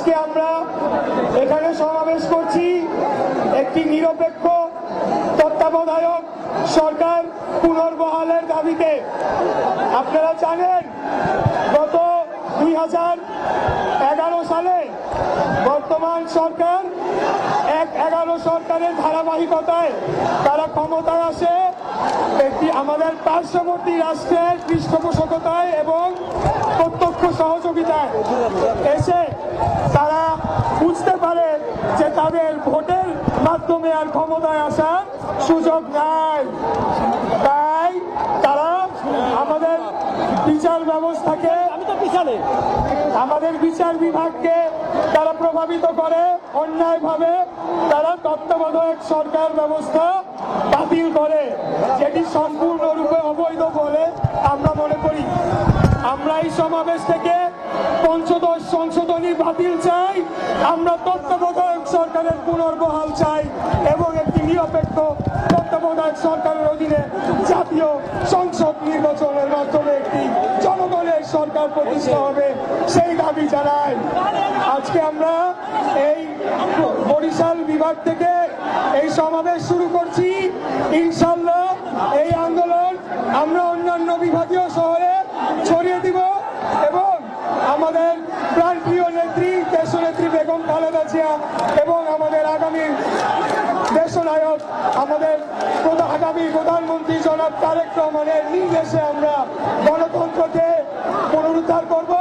আজকে আমরা এখানে সমাবেশ করছি একটি নিরপেক্ষ তত্ত্বাবধায়ক সরকার পুনর্বহালের দাবিতে। আপনারা জানেন গত 2011 সালে বর্তমান সরকার 11 সরকারের ধারাবাহিকতায় তারা ক্ষমতায় আসে একটি আমাদের পার্শ্ববর্তী রাষ্ট্রের পৃষ্ঠপোষকতায় এবং প্রত্যক্ষ সহযোগিতায় এসে তারা বুঝতে পারে যে তাদের ভোটের মাধ্যমে আর ক্ষমতায় আসার সুযোগ নাই। তাই তারা আমাদের বিচার ব্যবস্থাকে আমাদের বিচার বিভাগকে তারা প্রভাবিত করে, অন্যায়ভাবে তারা তত্ত্বাবধায়ক সরকার ব্যবস্থা বাতিল করে, যেটি সম্পূর্ণরূপে অবৈধ বলে আমরা মনে করি। আমরা এই সমাবেশ থেকে পঞ্চদশ সংশোধনী বাতিল চাই, আমরা তত্ত্বাবধায়ক সরকারের পুনর্বহাল চাই এবং একটি নিরপেক্ষ তত্ত্বাবধায়ক সরকারের অধীনে জাতীয় সংসদ নির্বাচনের মাধ্যমে একটি জনগণের সরকার প্রতিষ্ঠা হবে, সেই দাবি জানাই। আজকে আমরা এই বরিশাল বিভাগ থেকে এই সমাবেশ শুরু করছি। ইনশাল্লাহ এই আন্দোলন আমরা অন্যান্য বিভাগীয় শহরে ছড়িয়ে দিব এবং আমাদের প্রাণপ্রিয় নেত্রী দেশনেত্রী বেগম খালেদা জিয়া এবং আমাদের আগামী দেশনায়ক আমাদের আগামী প্রধানমন্ত্রী জনাব তারেক রহমানের নির্দেশে আমরা গণতন্ত্রকে পুনরুদ্ধার করব।